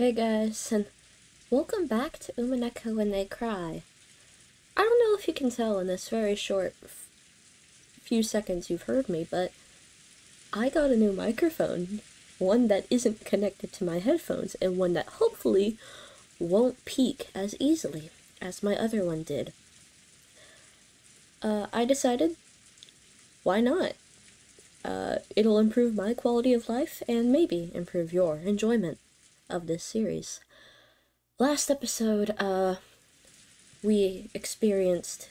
Hey guys, and welcome back to Umineko When They Cry. I don't know if you can tell in this very short few seconds you've heard me, but I got a new microphone. One that isn't connected to my headphones, and one that hopefully won't peak as easily as my other one did. I decided, why not? It'll improve my quality of life, and maybe improve your enjoyment of this series. Last episode, we experienced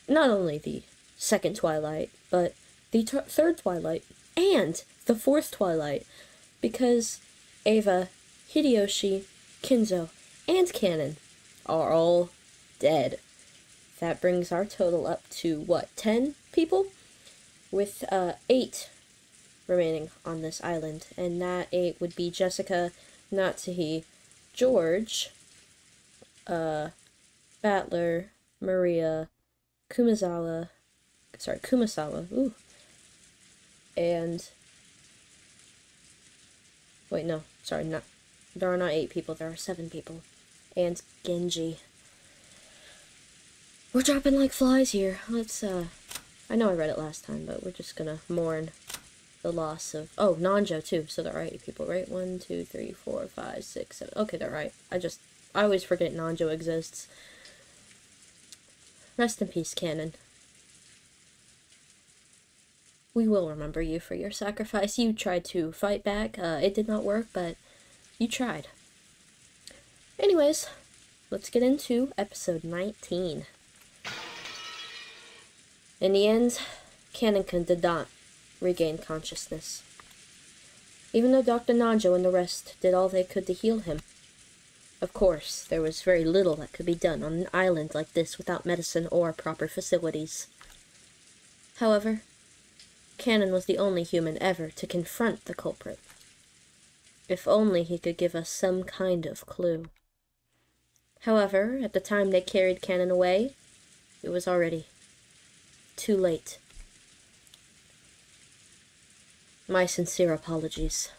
not only the second Twilight, but the third Twilight, and the fourth Twilight, because Ava, Hideyoshi, Kinzo, and Kanon are all dead. That brings our total up to, what, 10 people? With, 8 remaining on this island, and that 8 would be Jessica, Natsuhi, George, Battler, Maria, Kumasawa, ooh, and, wait, no, sorry, there are not 8 people, there are 7 people, and Genji. We're dropping like flies here. Let's, I know I read it last time, but we're just gonna mourn the loss of, oh, Nanjo too, so there are 8 people, right? 1, 2, 3, 4, 5, 6, 7, okay, they're right. I always forget Nanjo exists. Rest in peace, Kanon. We will remember you for your sacrifice. You tried to fight back, it did not work, but you tried. Anyways, let's get into episode 19. In the end, Kanon did not regain consciousness. Even though Dr. Nanjo and the rest did all they could to heal him. Of course, there was very little that could be done on an island like this without medicine or proper facilities. However, Kanon was the only human ever to confront the culprit. If only he could give us some kind of clue. However, at the time they carried Kanon away, it was already too late. My sincere apologies.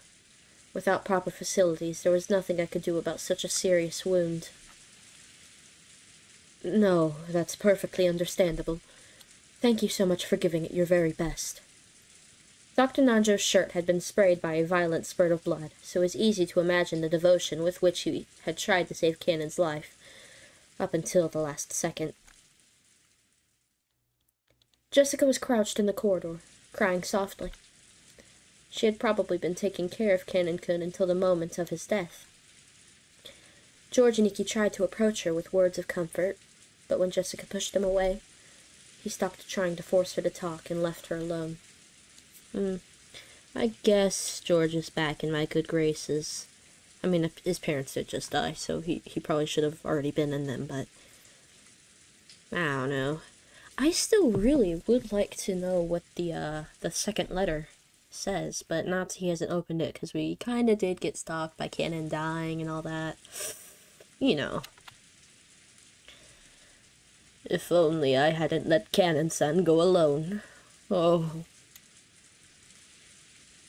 Without proper facilities, there was nothing I could do about such a serious wound. No, that's perfectly understandable. Thank you so much for giving it your very best. Dr. Nanjo's shirt had been sprayed by a violent spurt of blood, so it was easy to imagine the devotion with which he had tried to save Kanon's life, up until the last second. Jessica was crouched in the corridor, crying softly. She had probably been taking care of Kanon-kun until the moment of his death. George and Ikki tried to approach her with words of comfort, but when Jessica pushed him away, he stopped trying to force her to talk and left her alone. I guess George is back in my good graces. I mean, his parents did just die, so he probably should have already been in them, but I don't know. I still really would like to know what the second letter says, but Natsuhi hasn't opened it because we kind of did get stalked by Kanon dying and all that. You know. If only I hadn't let Kanon-san go alone. Oh.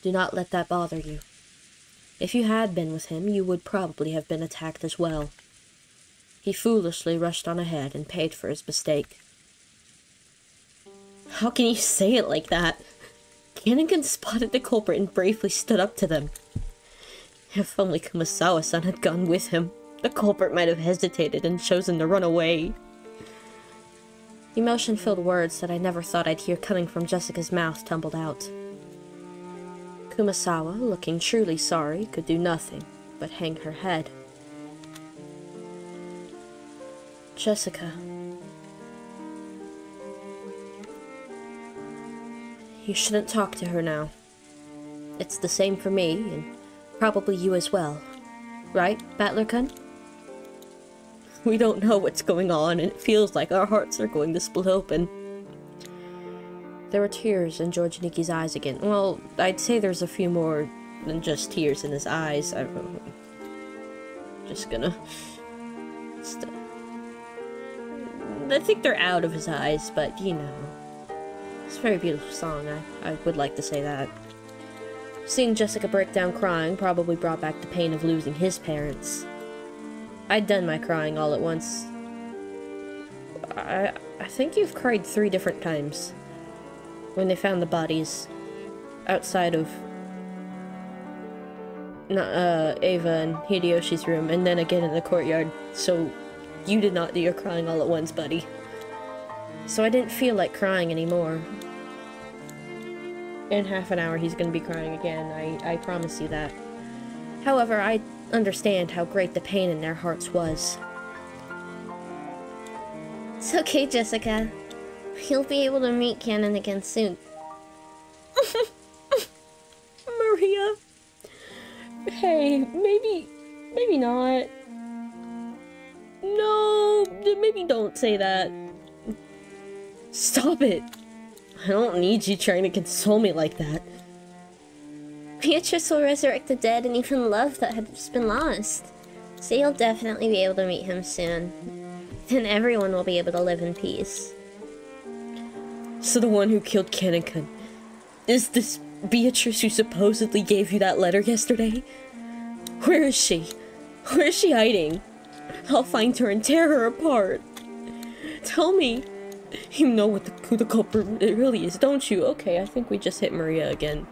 Do not let that bother you. If you had been with him, you would probably have been attacked as well. He foolishly rushed on ahead and paid for his mistake. How can you say it like that? Kanon spotted the culprit and bravely stood up to them. If only Kumasawa-san had gone with him, the culprit might have hesitated and chosen to run away. Emotion-filled words that I never thought I'd hear coming from Jessica's mouth tumbled out. Kumasawa, looking truly sorry, could do nothing but hang her head. Jessica. You shouldn't talk to her now. It's the same for me, and probably you as well. Right, Battler-kun? We don't know what's going on, and it feels like our hearts are going to split open. There were tears in George and Ikki's eyes again. Well, I'd say there's a few more than just tears in his eyes. I'm just gonna... I think they're out of his eyes, but, you know. It's a very beautiful song, I would like to say that. Seeing Jessica break down crying probably brought back the pain of losing his parents. I'd done my crying all at once. I think you've cried 3 different times. When they found the bodies outside of Ava and Hideyoshi's room, and then again in the courtyard. So you did not do your crying all at once, buddy. So I didn't feel like crying anymore. In half an hour he's gonna be crying again, I promise you that. However, I understand how great the pain in their hearts was. It's okay, Jessica. You'll be able to meet Kanon again soon. Maria. Hey, maybe not. No, maybe don't say that. Stop it. I don't need you trying to console me like that. Beatrice will resurrect the dead and even love that had just been lost. So you'll definitely be able to meet him soon. Then everyone will be able to live in peace. So the one who killed Kanon is this Beatrice who supposedly gave you that letter yesterday? Where is she? Where is she hiding? I'll find her and tear her apart. Tell me. You know who the culprit really is, don't you? Okay, I think we just hit Maria again.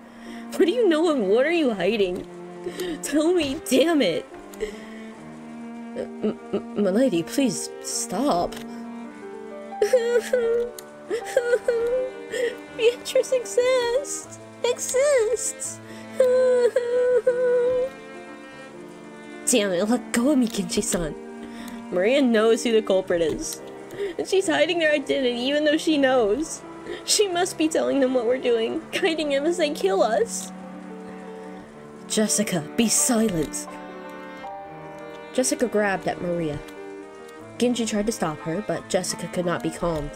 What do you know and what are you hiding? Tell me, damn it. Milady, please stop. Beatrice exists. Damn it, let go of me, Kinchi-san. Maria knows who the culprit is. And she's hiding their identity even though she knows. She must be telling them what we're doing, guiding them as they kill us. Jessica, be silent. Jessica grabbed at Maria. Genji tried to stop her, but Jessica could not be calmed.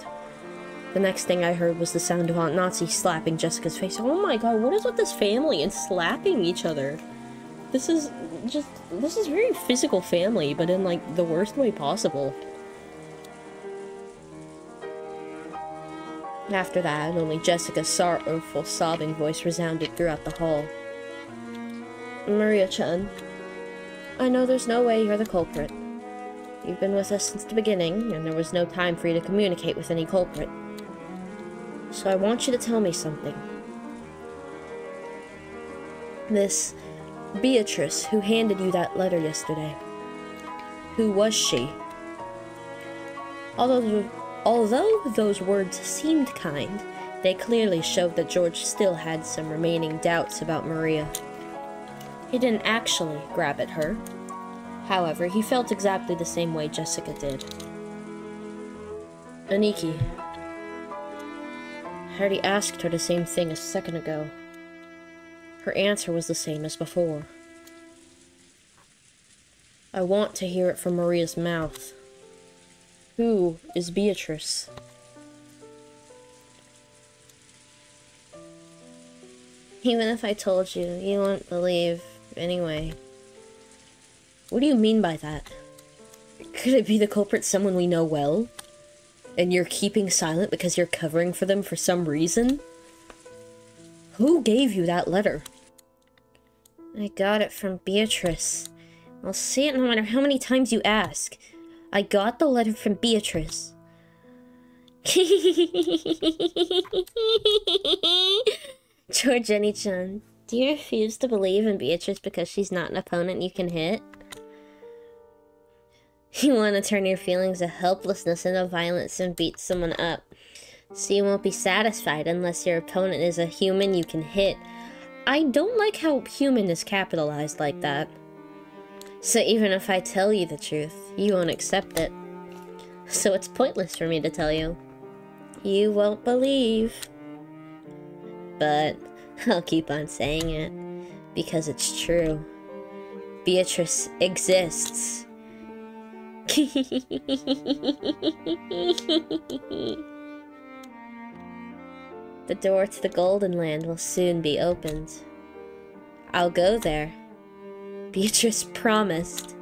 The next thing I heard was the sound of Aunt Nazi slapping Jessica's face. Oh my god, what is with this family and slapping each other? This is very physical family, but in like the worst way possible. After that, only Jessica's sorrowful sobbing voice resounded throughout the hall. Maria-chan, I know there's no way you're the culprit. You've been with us since the beginning, and there was no time for you to communicate with any culprit. So I want you to tell me something. This Beatrice who handed you that letter yesterday, who was she? Although those words seemed kind, they clearly showed that George still had some remaining doubts about Maria. He didn't actually grab at her. However, he felt exactly the same way Jessica did. Aniki. I already asked her the same thing a second ago. Her answer was the same as before. I want to hear it from Maria's mouth. Who is Beatrice? Even if I told you, you wouldn't believe anyway. What do you mean by that? Could it be the culprit someone we know well? And you're keeping silent because you're covering for them for some reason? Who gave you that letter? I got it from Beatrice. I'll say it no matter how many times you ask. I got the letter from Beatrice. Georgenie-chan, do you refuse to believe in Beatrice because she's not an opponent you can hit? You want to turn your feelings of helplessness into violence and beat someone up. So you won't be satisfied unless your opponent is a human you can hit. I don't like how human is capitalized like that. So even if I tell you the truth, you won't accept it. So it's pointless for me to tell you. You won't believe. But I'll keep on saying it, because it's true. Beatrice exists. The door to the Golden Land will soon be opened. I'll go there. Beatrice promised.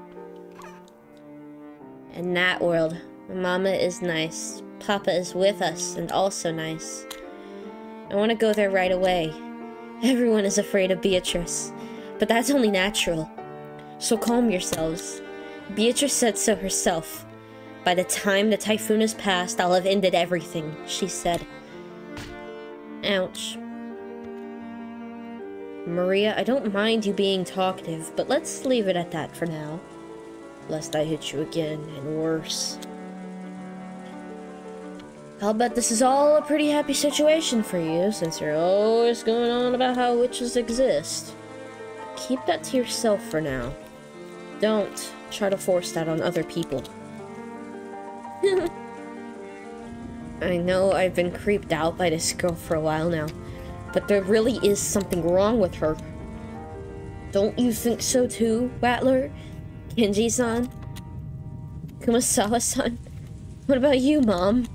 In that world, Mama is nice, Papa is with us and also nice. I want to go there right away. Everyone is afraid of Beatrice, but that's only natural. So calm yourselves. Beatrice said so herself. By the time the typhoon has passed, I'll have ended everything, she said. Ouch. Maria, I don't mind you being talkative, but let's leave it at that for now. Lest I hit you again, and worse. I'll bet this is all a pretty happy situation for you, since you're always going on about how witches exist. But keep that to yourself for now. Don't try to force that on other people. I know I've been creeped out by this girl for a while now, but there really is something wrong with her. Don't you think so too, Rattler? Kenji-san? Kumasawa-san? What about you, Mom?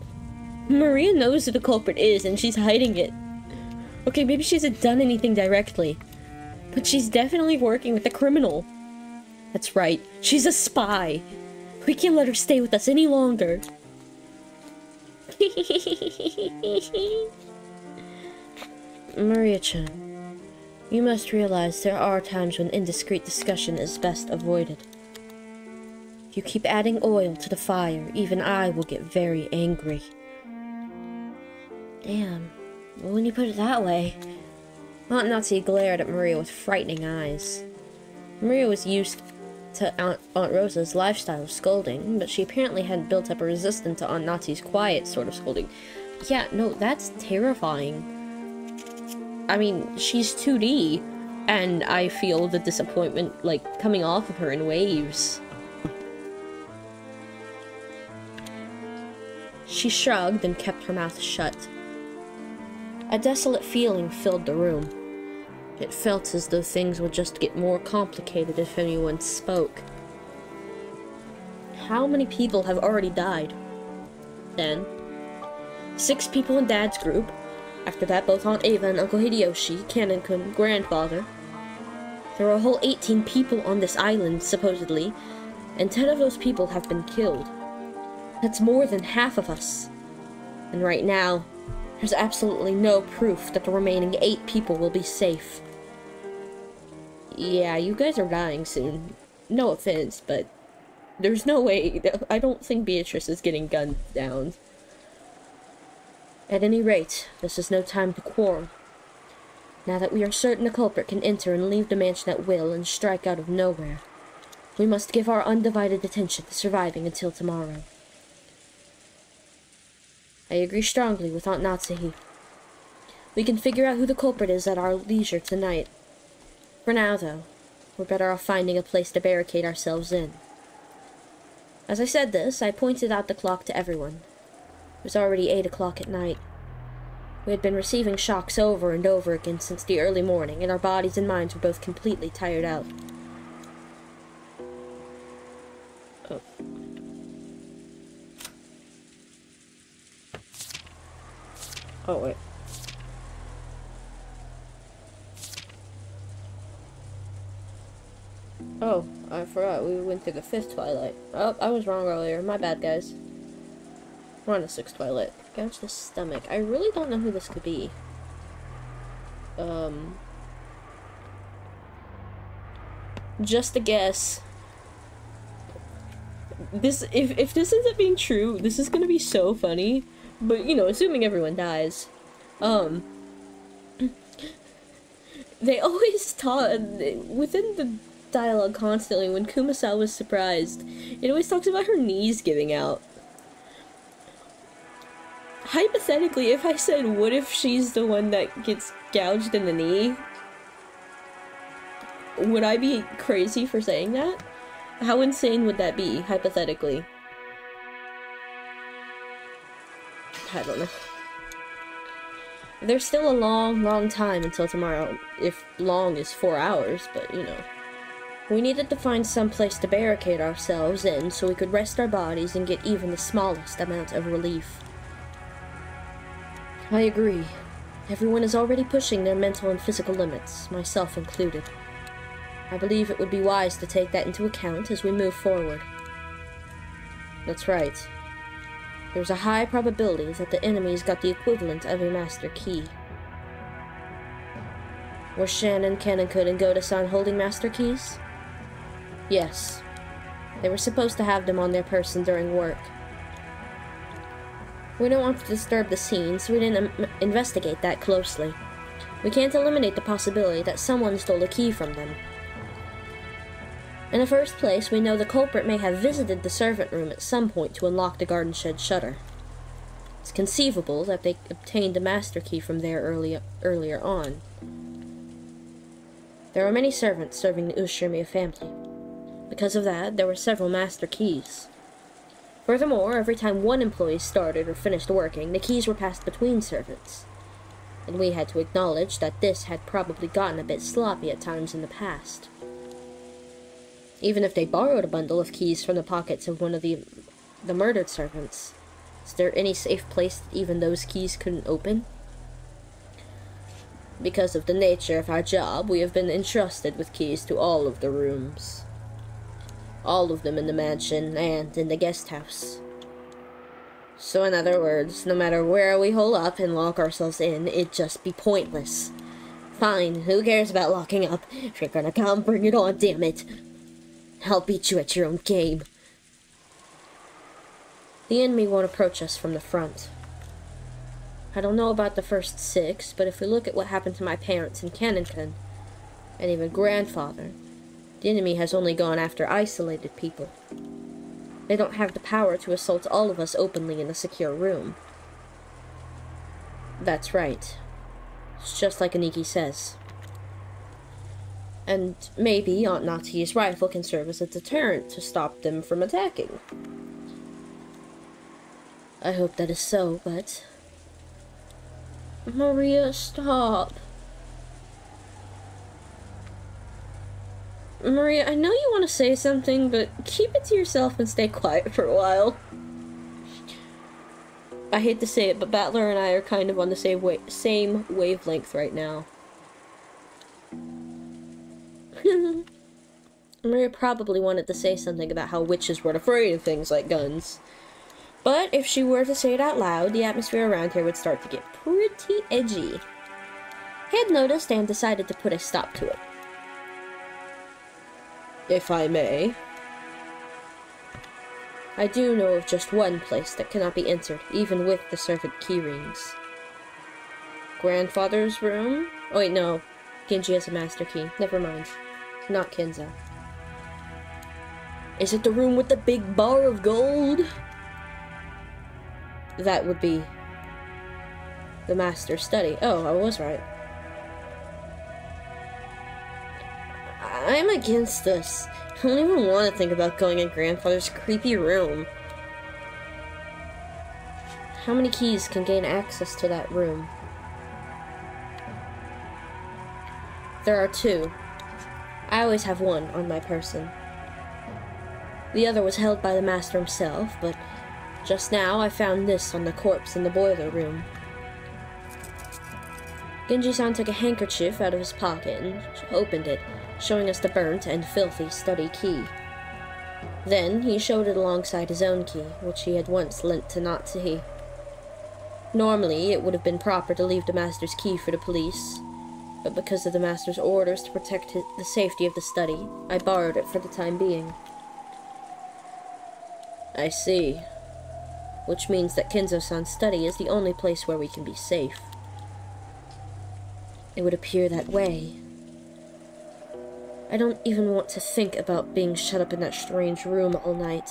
Maria knows who the culprit is, and she's hiding it. Okay, maybe she hasn't done anything directly, but she's definitely working with the criminal. That's right, she's a spy. We can't let her stay with us any longer. Maria-chan, you must realize there are times when indiscreet discussion is best avoided. If you keep adding oil to the fire, even I will get very angry. Damn, well, when you put it that way... Aunt Nazi glared at Maria with frightening eyes. Maria was used to Aunt Rosa's lifestyle of scolding, but she apparently hadn't built up a resistance to Aunt Nazi's quiet sort of scolding. Yeah, no, that's terrifying. I mean, she's 2D, and I feel the disappointment, like, coming off of her in waves. She shrugged and kept her mouth shut. A desolate feeling filled the room. It felt as though things would just get more complicated if anyone spoke. How many people have already died? 10. 6 people in Dad's group. After that, both Aunt Ava and Uncle Hideyoshi, Kanon-kun, grandfather. There are a whole 18 people on this island, supposedly, and 10 of those people have been killed. That's more than half of us. And right now, there's absolutely no proof that the remaining 8 people will be safe. Yeah, you guys are dying soon. No offense, but there's no way. I don't think Beatrice is getting gunned down. At any rate, this is no time to quarrel. Now that we are certain the culprit can enter and leave the mansion at will and strike out of nowhere, we must give our undivided attention to surviving until tomorrow. I agree strongly with Aunt Natsuhi. We can figure out who the culprit is at our leisure tonight. For now, though, we're better off finding a place to barricade ourselves in. As I said this, I pointed out the clock to everyone. It was already 8 o'clock at night. We had been receiving shocks over and over again since the early morning, and our bodies and minds were both completely tired out. Oh. Oh, wait. Oh, I forgot. We went through the 5th twilight. Oh, I was wrong earlier. My bad, guys. We're on the 6th twilight. Gouge the stomach. I really don't know who this could be. Just a guess. If this ends up being true, this is gonna be so funny. But, you know, assuming everyone dies. They always taught, within the dialogue constantly, when Kumasawa was surprised, it always talks about her knees giving out. Hypothetically, if I said, what if she's the one that gets gouged in the knee? Would I be crazy for saying that? How insane would that be, hypothetically? I don't know. There's still a long, long time until tomorrow, if long is 4 hours, but, you know. We needed to find some place to barricade ourselves in so we could rest our bodies and get even the smallest amount of relief. I agree. Everyone is already pushing their mental and physical limits, myself included. I believe it would be wise to take that into account as we move forward. That's right. There's a high probability that the enemy's got the equivalent of a master key. Were Shannon, Kanon and Goda-san holding master keys? Yes. They were supposed to have them on their person during work. We don't want to disturb the scene, so we didn't investigate that closely. We can't eliminate the possibility that someone stole a key from them. In the first place, we know the culprit may have visited the servant room at some point to unlock the garden shed shutter. It's conceivable that they obtained the master key from there earlier on. There were many servants serving the Ushirimiya family. Because of that, there were several master keys. Furthermore, every time one employee started or finished working, the keys were passed between servants. And we had to acknowledge that this had probably gotten a bit sloppy at times in the past. Even if they borrowed a bundle of keys from the pockets of one of the murdered servants, is there any safe place that even those keys couldn't open? Because of the nature of our job, we have been entrusted with keys to all of the rooms. All of them in the mansion and in the guest house. So in other words, no matter where we hole up and lock ourselves in, it'd just be pointless. Fine, who cares about locking up? If you're gonna come, bring it on, damn it. I'll beat you at your own game. The enemy won't approach us from the front. I don't know about the first 6, but if we look at what happened to my parents and Kanon, and even grandfather, the enemy has only gone after isolated people. They don't have the power to assault all of us openly in a secure room. That's right. It's just like Aniki says. And maybe Aunt Natsuki's rifle can serve as a deterrent to stop them from attacking. I hope that is so, but... Maria, stop. Maria, I know you want to say something, but keep it to yourself and stay quiet for a while. I hate to say it, but Battler and I are kind of on the same wavelength right now. Maria probably wanted to say something about how witches weren't afraid of things like guns. But if she were to say it out loud, the atmosphere around here would start to get pretty edgy. He had noticed and decided to put a stop to it. If I may. I do know of just one place that cannot be entered, even with the servant key rings. Grandfather's room? Oh wait, no. Genji has a master key. Never mind. Not Kinzo. Is it the room with the big bar of gold? That would be the master's study. Oh, I was right. I'm against this. I don't even want to think about going in grandfather's creepy room. How many keys can gain access to that room? There are 2. I always have one on my person. The other was held by the master himself, but just now I found this on the corpse in the boiler room. Genji-san took a handkerchief out of his pocket and opened it, showing us the burnt and filthy study key. Then he showed it alongside his own key, which he had once lent to Natsuki. Normally, it would have been proper to leave the master's key for the police, but because of the master's orders to protect the safety of the study, I borrowed it for the time being. I see. Which means that Kinzo-san's study is the only place where we can be safe. It would appear that way. I don't even want to think about being shut up in that strange room all night,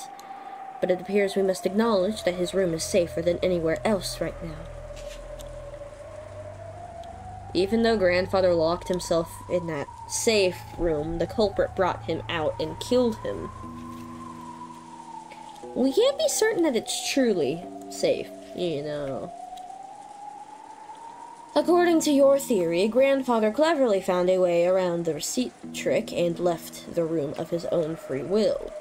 but it appears we must acknowledge that his room is safer than anywhere else right now. Even though grandfather locked himself in that safe room, the culprit brought him out and killed him. We can't be certain that it's truly safe, you know. According to your theory, grandfather cleverly found a way around the receipt trick and left the room of his own free will.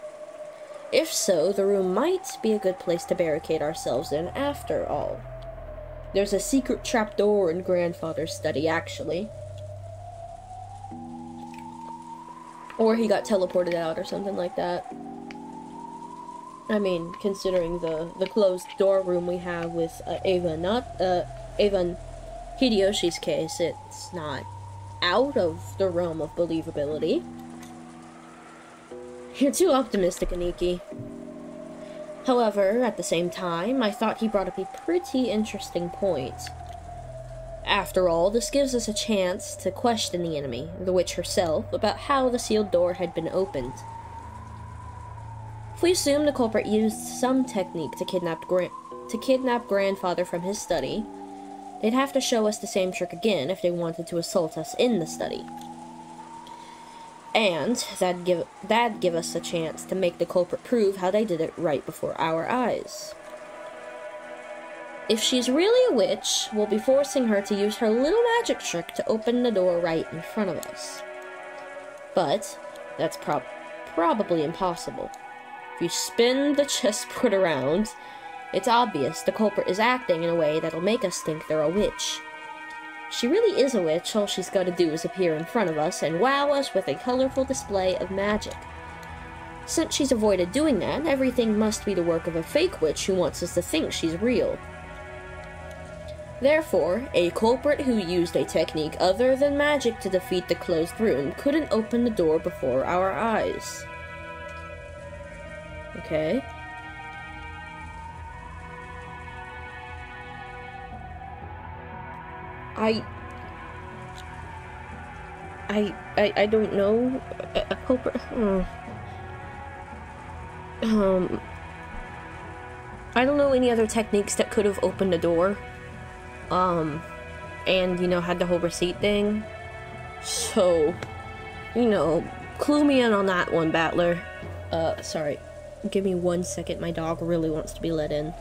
If so, the room might be a good place to barricade ourselves in after all. There's a secret trapdoor in grandfather's study, actually. Or he got teleported out or something like that. I mean, considering the closed door room we have with Ava and Hideyoshi's case, it's not out of the realm of believability. You're too optimistic, Aniki. However, at the same time, I thought he brought up a pretty interesting point. After all, this gives us a chance to question the enemy, the witch herself, about how the sealed door had been opened. If we assume the culprit used some technique to kidnap grandfather from his study, they'd have to show us the same trick again if they wanted to assault us in the study. And that'd give us a chance to make the culprit prove how they did it right before our eyes. If she's really a witch, we'll be forcing her to use her little magic trick to open the door right in front of us. But that's probably impossible. If you spin the chessboard around, it's obvious the culprit is acting in a way that'll make us think they're a witch. If she really is a witch, all she's got to do is appear in front of us and wow us with a colorful display of magic. Since she's avoided doing that, everything must be the work of a fake witch who wants us to think she's real. Therefore, a culprit who used a technique other than magic to defeat the closed room couldn't open the door before our eyes. Okay. I don't know. A culprit. I don't know any other techniques that could have opened the door. And, you know, had the whole receipt thing. So, you know, clue me in on that one, Battler. Sorry. Give me 1 second. My dog really wants to be let in.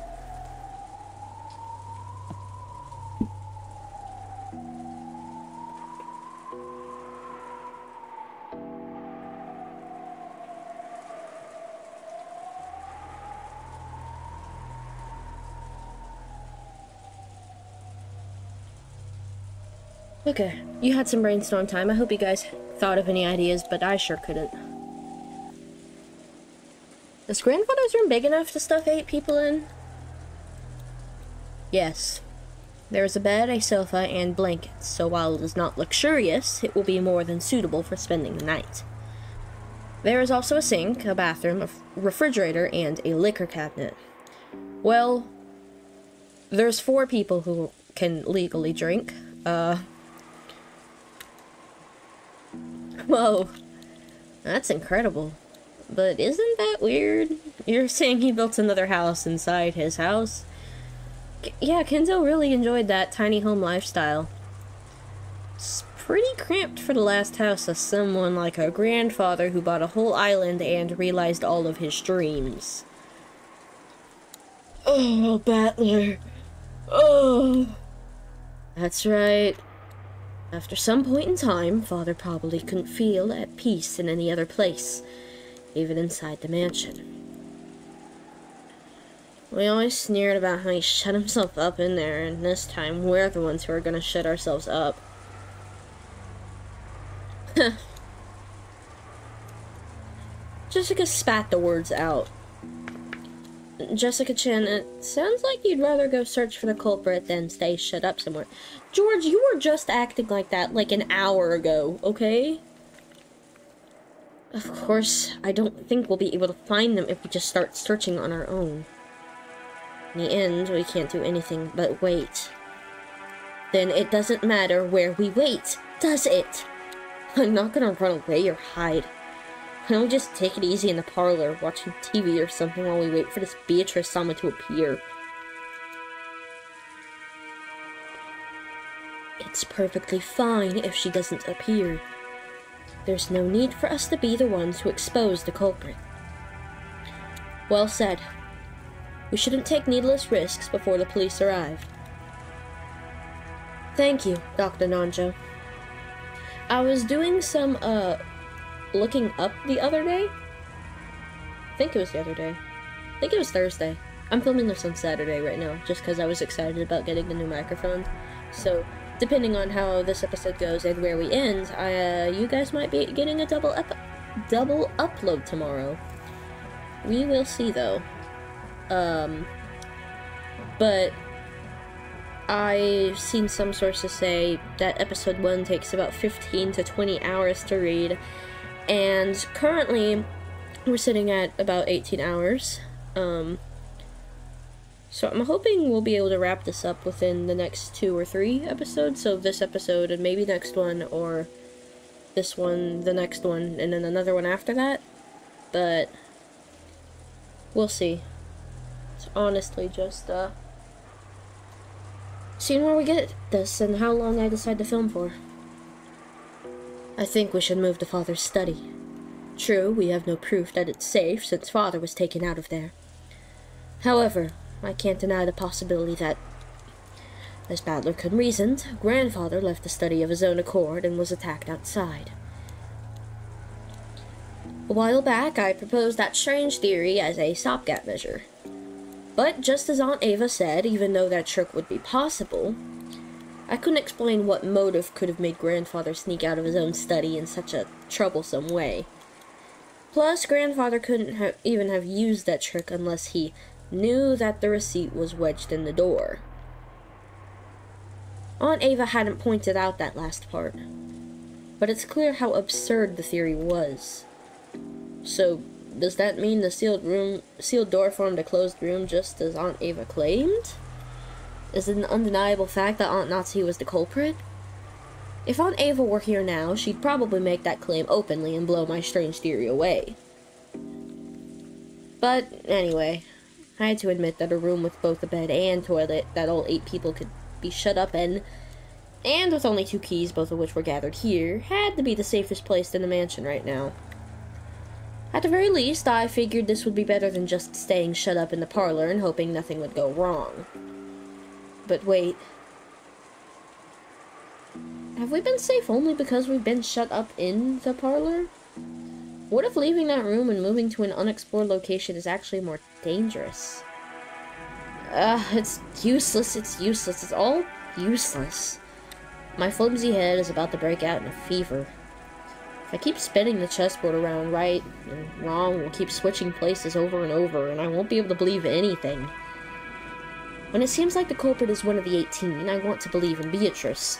Okay, you had some brainstorm time. I hope you guys thought of any ideas, but I sure couldn't. Is grandfather's room big enough to stuff 8 people in? Yes. There is a bed, a sofa, and blankets, so while it is not luxurious, it will be more than suitable for spending the night. There is also a sink, a bathroom, a refrigerator, and a liquor cabinet. Well, there's 4 people who can legally drink. Whoa, that's incredible. But isn't that weird? You're saying he built another house inside his house? Yeah, Kinzo really enjoyed that tiny home lifestyle. It's pretty cramped for the last house of someone like our grandfather who bought a whole island and realized all of his dreams. Oh, Battler. Oh. That's right. After some point in time, Father probably couldn't feel at peace in any other place, even inside the mansion. We always sneered about how he shut himself up in there, and this time we're the ones who are gonna shut ourselves up. Jessica spat the words out. Jessica-chan, it sounds like you'd rather go search for the culprit than stay shut up somewhere. George, you were just acting like that like an hour ago, okay? Of course, I don't think we'll be able to find them if we just start searching on our own. In the end, we can't do anything but wait. Then it doesn't matter where we wait, does it? I'm not gonna run away or hide. Why don't we just take it easy in the parlor, watching TV or something while we wait for this Beatrice-sama to appear? It's perfectly fine if she doesn't appear. There's no need for us to be the ones who expose the culprit. Well said. We shouldn't take needless risks before the police arrive. Thank you, Dr. Nanjo. I was doing some, looking up the other day. I think it was the other day. I think it was Thursday. I'm filming this on Saturday right now, just because I was excited about getting the new microphone. So, depending on how this episode goes and where we end, you guys might be getting a double upload tomorrow. We will see, though. But I've seen some sources say that episode 1 takes about 15 to 20 hours to read, and currently we're sitting at about 18 hours. So I'm hoping we'll be able to wrap this up within the next 2 or 3 episodes, so this episode and maybe next one, or this one, the next one, and then another one after that, but we'll see. It's honestly just, seeing where we get this and how long I decide to film for. I think we should move to Father's study. True, we have no proof that it's safe since Father was taken out of there. However, I can't deny the possibility that, as Badler-kun reasoned, Grandfather left the study of his own accord and was attacked outside. A while back, I proposed that strange theory as a stopgap measure. But just as Aunt Ava said, even though that trick would be possible, I couldn't explain what motive could have made Grandfather sneak out of his own study in such a troublesome way. Plus, Grandfather couldn't even have used that trick unless he knew that the receipt was wedged in the door. Aunt Ava hadn't pointed out that last part, but it's clear how absurd the theory was. So, does that mean the sealed door formed a closed room just as Aunt Ava claimed? Is it an undeniable fact that Aunt Nazi was the culprit? If Aunt Ava were here now, she'd probably make that claim openly and blow my strange theory away. But, anyway, I had to admit that a room with both a bed and toilet that all 8 people could be shut up in, and with only 2 keys, both of which were gathered here, had to be the safest place in the mansion right now. At the very least, I figured this would be better than just staying shut up in the parlor and hoping nothing would go wrong. But wait. Have we been safe only because we've been shut up in the parlor? What if leaving that room and moving to an unexplored location is actually more dangerous? It's useless, it's all useless. My flimsy head is about to break out in a fever. If I keep spinning the chessboard around right and wrong, we'll keep switching places over and over, and I won't be able to believe anything. When it seems like the culprit is one of the 18, I want to believe in Beatrice.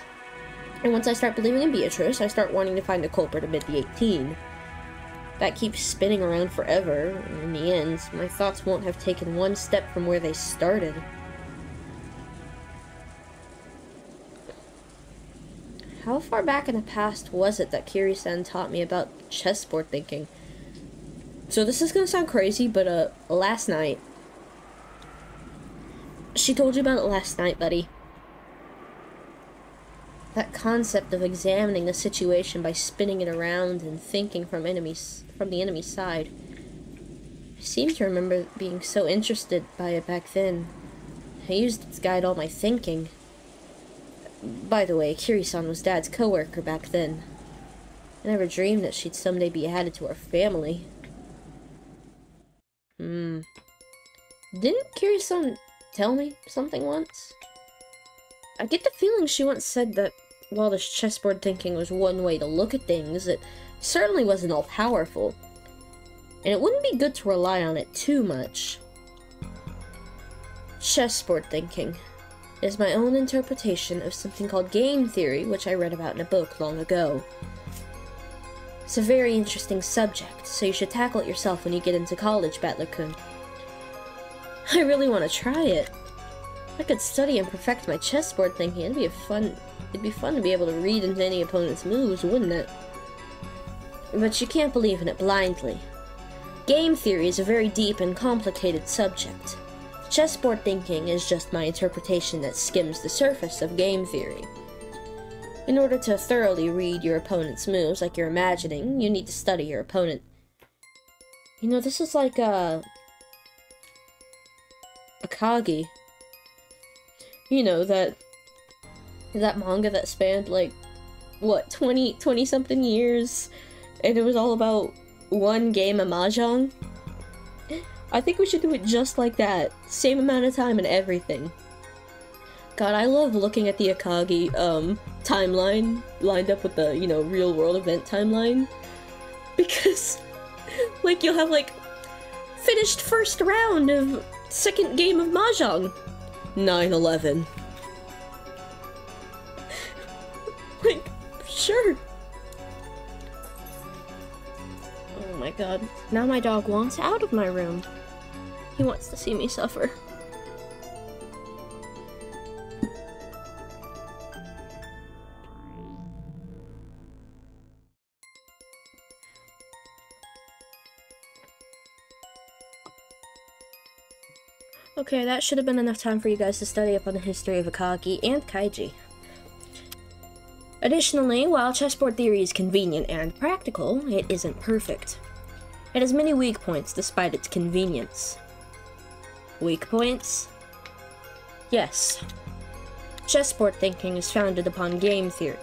And once I start believing in Beatrice, I start wanting to find the culprit amid the 18. That keeps spinning around forever, and in the end, my thoughts won't have taken one step from where they started. How far back in the past was it that Kiri-san taught me about chessboard thinking? So this is gonna sound crazy, but last night. She told you about it last night, buddy. That concept of examining the situation by spinning it around and thinking from the enemy's side. I seem to remember being so interested by it back then. I used it to guide all my thinking. By the way, Kiri-san was Dad's coworker back then. I never dreamed that she'd someday be added to our family. Didn't Kiri-san tell me something once? I get the feeling she once said that while this chessboard thinking was one way to look at things, it certainly wasn't all-powerful. And it wouldn't be good to rely on it too much. Chessboard thinking is my own interpretation of something called game theory, which I read about in a book long ago. It's a very interesting subject, so you should tackle it yourself when you get into college, Badler-kun. I really want to try it. I could study and perfect my chessboard thinking. It'd be fun to be able to read into any opponent's moves, wouldn't it? But you can't believe in it blindly. Game theory is a very deep and complicated subject. Chessboard thinking is just my interpretation that skims the surface of game theory. In order to thoroughly read your opponent's moves like you're imagining, you need to study your opponent. You know, this is like Akagi. You know, that manga that spanned, like, what, 20-something years? And it was all about one game of Mahjong? I think we should do it just like that. Same amount of time and everything. God, I love looking at the Akagi, timeline lined up with the, you know, real-world event timeline. Because, like, you'll have, like, finished first round of second game of Mahjong. 9/11. Sure. Oh my god. Now my dog wants out of my room. He wants to see me suffer. Okay, that should have been enough time for you guys to study up on the history of Akagi and Kaiji. Additionally, while chessboard theory is convenient and practical, it isn't perfect. It has many weak points despite its convenience. Weak points? Yes. Chessboard thinking is founded upon game theory.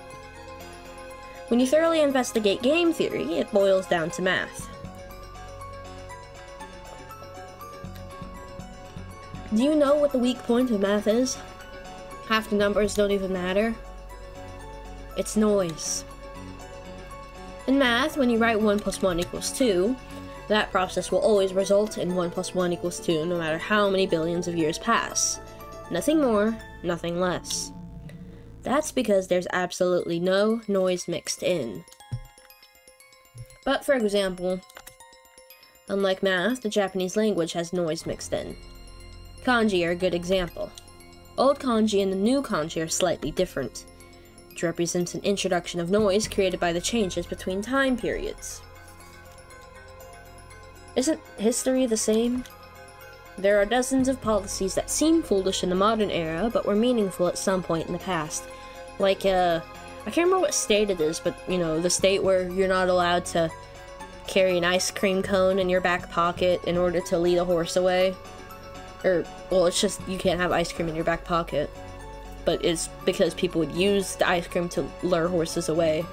When you thoroughly investigate game theory, it boils down to math. Do you know what the weak point of math is? Half the numbers don't even matter. It's noise. In math, when you write 1 + 1 = 2, that process will always result in 1 + 1 = 2, no matter how many billions of years pass. Nothing more, nothing less. That's because there's absolutely no noise mixed in. But for example, unlike math, the Japanese language has noise mixed in. Kanji are a good example. Old kanji and the new kanji are slightly different, which represents an introduction of noise created by the changes between time periods. Isn't history the same? There are dozens of policies that seem foolish in the modern era, but were meaningful at some point in the past. Like, I can't remember what state it is, but, you know, the state where you're not allowed to carry an ice cream cone in your back pocket in order to lead a horse away. Or, well, it's just, you can't have ice cream in your back pocket. But it's because people would use the ice cream to lure horses away.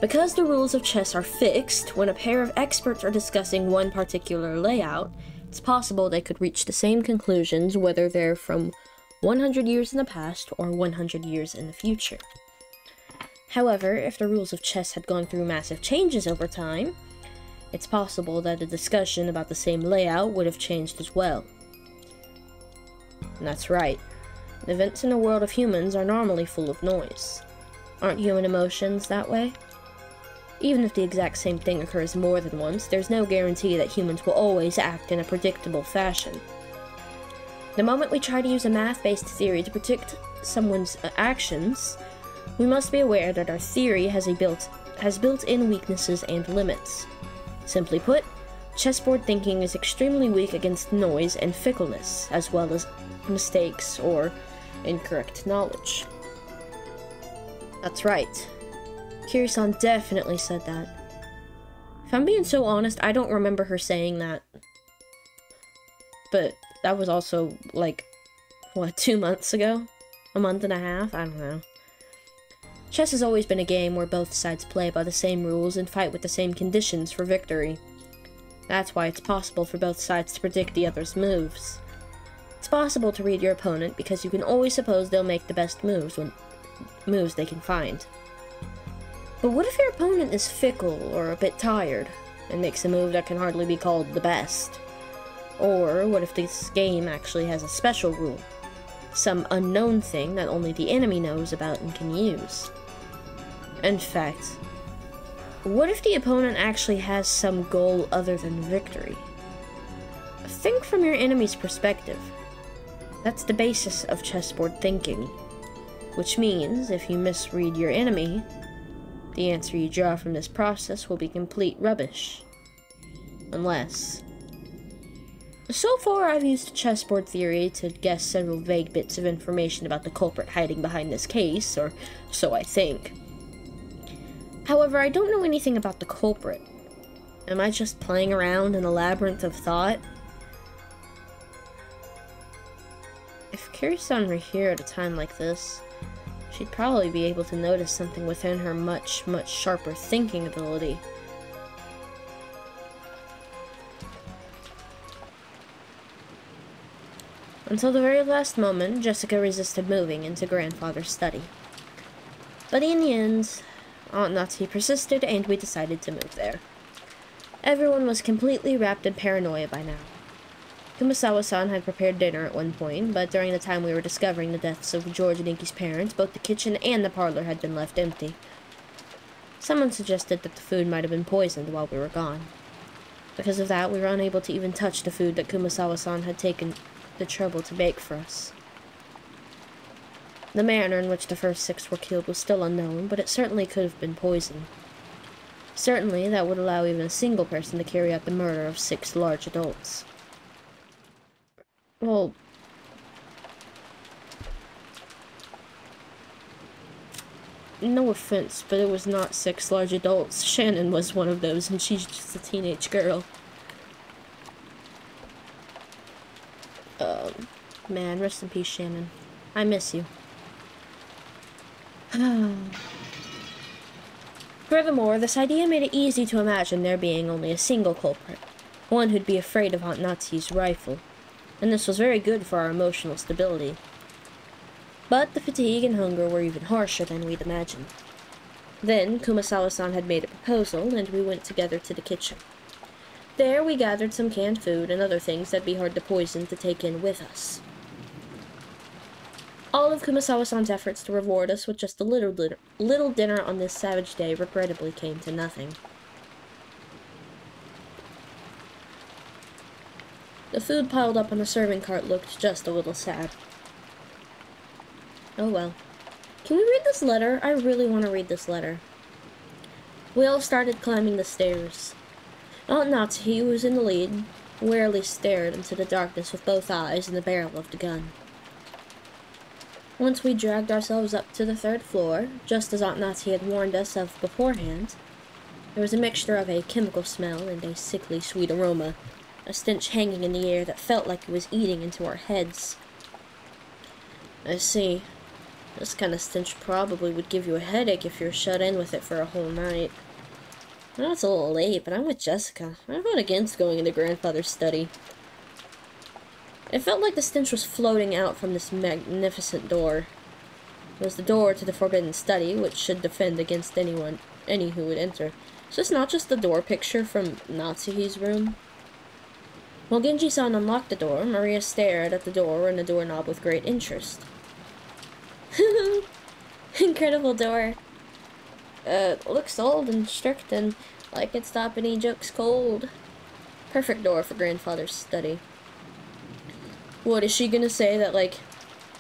Because the rules of chess are fixed, when a pair of experts are discussing one particular layout, it's possible they could reach the same conclusions whether they're from 100 years in the past or 100 years in the future. However, if the rules of chess had gone through massive changes over time, it's possible that a discussion about the same layout would have changed as well. And that's right. Events in the world of humans are normally full of noise. Aren't human emotions that way? Even if the exact same thing occurs more than once, there's no guarantee that humans will always act in a predictable fashion. The moment we try to use a math-based theory to predict someone's actions, we must be aware that our theory has built-in weaknesses and limits. Simply put, chessboard thinking is extremely weak against noise and fickleness, as well as mistakes or incorrect knowledge. That's right. Kiri-san definitely said that. If I'm being so honest, I don't remember her saying that. But that was also, like, what, 2 months ago? A month and a half? I don't know. Chess has always been a game where both sides play by the same rules and fight with the same conditions for victory. That's why it's possible for both sides to predict the other's moves. It's possible to read your opponent because you can always suppose they'll make the best moves they can find. But what if your opponent is fickle or a bit tired and makes a move that can hardly be called the best? Or what if this game actually has a special rule? Some unknown thing that only the enemy knows about and can use? In fact, what if the opponent actually has some goal other than victory? Think from your enemy's perspective. That's the basis of chessboard thinking. Which means, if you misread your enemy, the answer you draw from this process will be complete rubbish. Unless... So far, I've used chessboard theory to guess several vague bits of information about the culprit hiding behind this case, or so I think. However, I don't know anything about the culprit. Am I just playing around in a labyrinth of thought? If Kiri-san were here at a time like this, she'd probably be able to notice something within her much, much sharper thinking ability. Until the very last moment, Jessica resisted moving into Grandfather's study. But in the end, Aunt Natsu persisted, and we decided to move there. Everyone was completely wrapped in paranoia by now. Kumasawa-san had prepared dinner at one point, but during the time we were discovering the deaths of George and Inky's parents, both the kitchen and the parlor had been left empty. Someone suggested that the food might have been poisoned while we were gone. Because of that, we were unable to even touch the food that Kumasawa-san had taken the trouble to bake for us. The manner in which the first 6 were killed was still unknown, but it certainly could have been poison. Certainly, that would allow even a single person to carry out the murder of 6 large adults. Well, no offense, but it was not 6 large adults. Shannon was one of those, and she's just a teenage girl. Man, rest in peace, Shannon. I miss you. Furthermore, this idea made it easy to imagine there being only a single culprit, one who'd be afraid of Aunt Natsu's rifle, and this was very good for our emotional stability. But the fatigue and hunger were even harsher than we'd imagined. Then, Kumasawa-san had made a proposal, and we went together to the kitchen. There, we gathered some canned food and other things that'd be hard to poison to take in with us. All of Kumasawa-san's efforts to reward us with just a little dinner on this savage day regrettably came to nothing. The food piled up on the serving cart looked just a little sad. Oh well. Can we read this letter? I really want to read this letter. We all started climbing the stairs. Aunt Natsu, who was in the lead, warily stared into the darkness with both eyes and the barrel of the gun. Once we dragged ourselves up to the 3rd floor, just as Aunt Natsu had warned us of beforehand, there was a mixture of a chemical smell and a sickly sweet aroma, a stench hanging in the air that felt like it was eating into our heads. I see. This kind of stench probably would give you a headache if you're shut in with it for a whole night. I know it's a little late, but I'm with Jessica. I vote against going into Grandfather's study. It felt like the stench was floating out from this magnificent door. It was the door to the forbidden study, which should defend against any who would enter. Is this not just the door picture from Natsuhi's room? While Genji-san unlocked the door, Maria stared at the door and the doorknob with great interest. Incredible door. Looks old and strict and like it'd stop any jokes cold. Perfect door for Grandfather's study. What, is she gonna say that, like,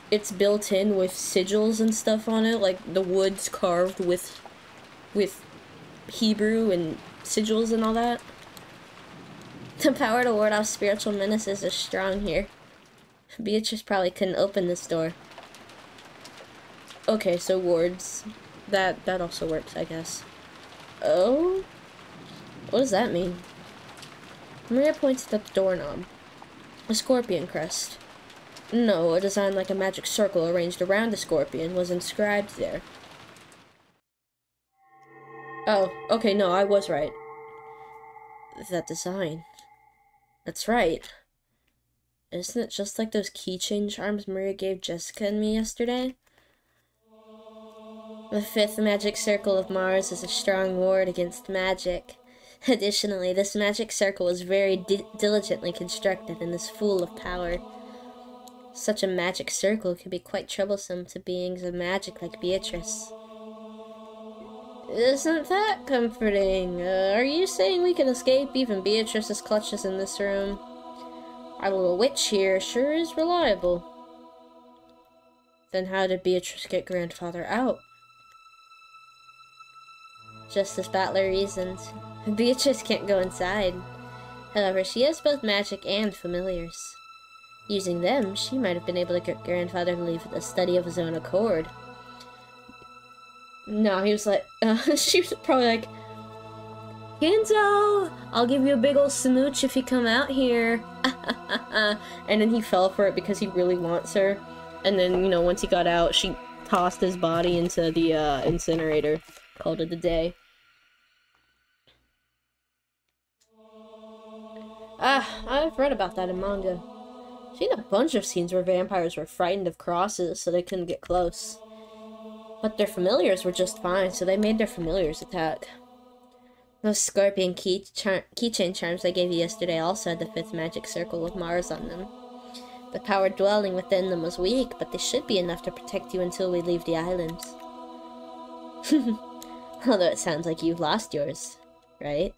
it's built in with sigils and stuff on it? Like, the wood's carved with Hebrew and sigils and all that? The power to ward off spiritual menaces is strong here. Beatrice probably couldn't open this door. Okay, so wards. That also works, I guess. Oh? What does that mean? Maria pointed at the doorknob. A scorpion crest. No, a design like a magic circle arranged around a scorpion was inscribed there. Oh, okay, no, I was right. That design. That's right. Isn't it just like those keychain charms Maria gave Jessica and me yesterday? The 5th magic circle of Mars is a strong ward against magic. Additionally, this magic circle is very diligently constructed and is full of power. Such a magic circle can be quite troublesome to beings of magic like Beatrice. Isn't that comforting? Are you saying we can escape even Beatrice's clutches in this room? Our little witch here sure is reliable. Then how did Beatrice get Grandfather out? Just as Battler reasoned. Beatrice can't go inside. However, she has both magic and familiars. Using them, she might have been able to get Grandfather to leave the study of his own accord. No, he was like, she was probably like, Kinzo, I'll give you a big ol' smooch if you come out here. And then he fell for it because he really wants her. And then, you know, once he got out, she tossed his body into the incinerator. Called it a day. I've read about that in manga. Seen a bunch of scenes where vampires were frightened of crosses, so they couldn't get close. But their familiars were just fine, so they made their familiars attack. Those scorpion keychain charms I gave you yesterday also had the 5th magic circle of Mars on them. The power dwelling within them was weak, but they should be enough to protect you until we leave the islands. Although it sounds like you've lost yours, right?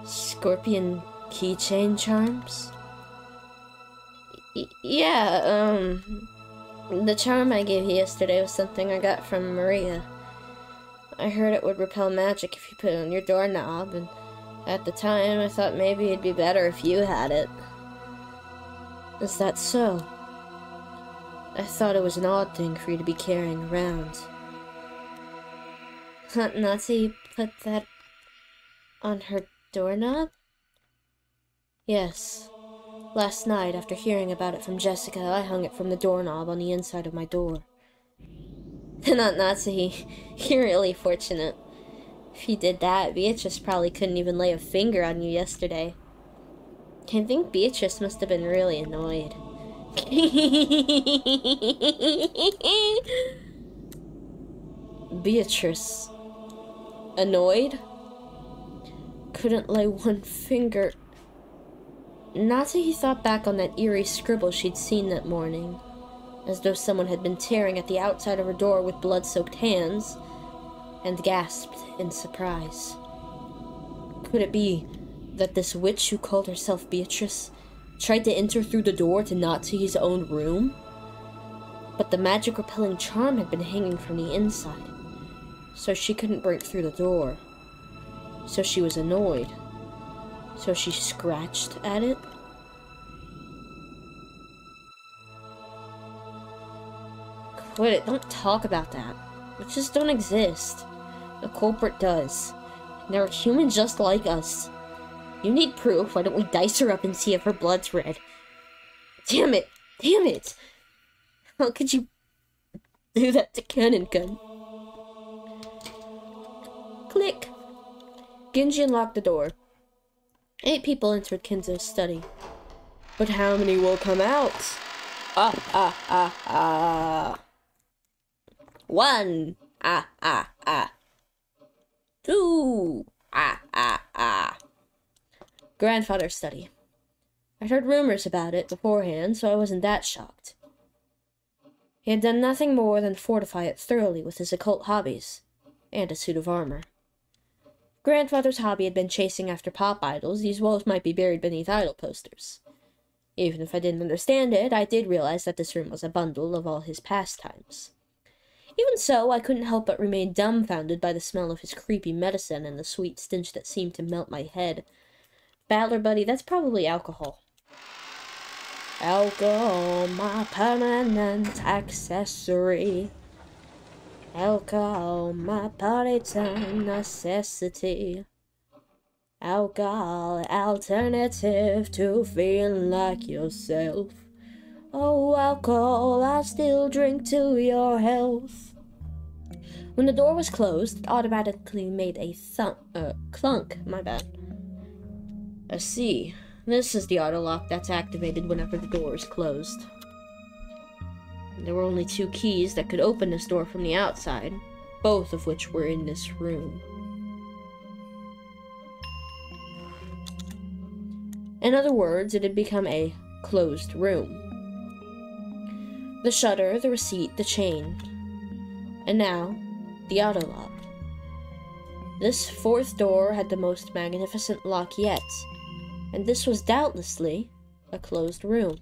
Scorpion keychain charms? Yeah, the charm I gave you yesterday was something I got from Maria. I heard it would repel magic if you put it on your doorknob, and at the time I thought maybe it'd be better if you had it. Is that so? I thought it was an odd thing for you to be carrying around. Nazi put that on her doorknob? Yes. Last night, after hearing about it from Jessica, I hung it from the doorknob on the inside of my door. Not Nazi. You're really fortunate. If you did that, Beatrice probably couldn't even lay a finger on you yesterday. I think Beatrice must have been really annoyed. Beatrice. Annoyed? Couldn't lay one finger. Nazi thought back on that eerie scribble she'd seen that morning, as though someone had been tearing at the outside of her door with blood-soaked hands, and gasped in surprise. Could it be that this witch who called herself Beatrice tried to enter through the door to Nazi's own room? But the magic-repelling charm had been hanging from the inside, so she couldn't break through the door. So she was annoyed. So she scratched at it? Quit it, don't talk about that. Witches don't exist. The culprit does. And they're human just like us. You need proof, why don't we dice her up and see if her blood's red? Damn it! Damn it! How could you do that to Kanon? Click! Genji unlocked the door. 8 people entered Kinzo's study. But how many will come out? 1! 2! Grandfather's study. I'd heard rumors about it beforehand, so I wasn't that shocked. He had done nothing more than fortify it thoroughly with his occult hobbies, and a suit of armor. Grandfather's hobby had been chasing after pop idols. These walls might be buried beneath idol posters. Even if I didn't understand it, I did realize that this room was a bundle of all his pastimes. Even so, I couldn't help but remain dumbfounded by the smell of his creepy medicine and the sweet stench that seemed to melt my head. Battler buddy, that's probably alcohol. Alcohol, my permanent accessory. Alcohol, my part-time necessity. Alcohol, alternative to feeling like yourself. Oh, alcohol, I still drink to your health. When the door was closed, it automatically made a clunk, my bad. I see. This is the auto lock that's activated whenever the door is closed. There were only 2 keys that could open this door from the outside, both of which were in this room. In other words, it had become a closed room. The shutter, the receipt, the chain, and now, the auto lock. This 4th door had the most magnificent lock yet, and this was doubtlessly a closed room.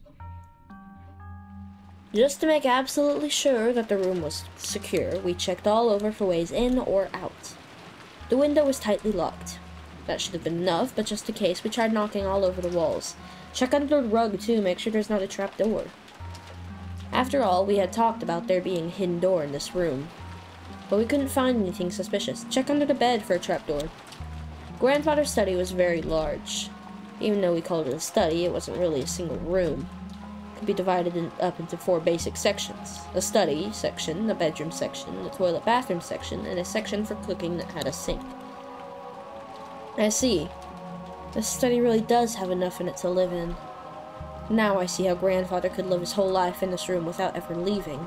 Just to make absolutely sure that the room was secure, we checked all over for ways in or out. The window was tightly locked. That should have been enough, but just in case, we tried knocking all over the walls. Check under the rug, too, make sure there's not a trap door. After all, we had talked about there being a hidden door in this room. But we couldn't find anything suspicious. Check under the bed for a trapdoor. Grandfather's study was very large. Even though we called it a study, it wasn't really a single room. It could be divided up into 4 basic sections. A study section, a bedroom section, a toilet-bathroom section, and a section for cooking that had a sink. I see. This study really does have enough in it to live in. Now I see how Grandfather could live his whole life in this room without ever leaving.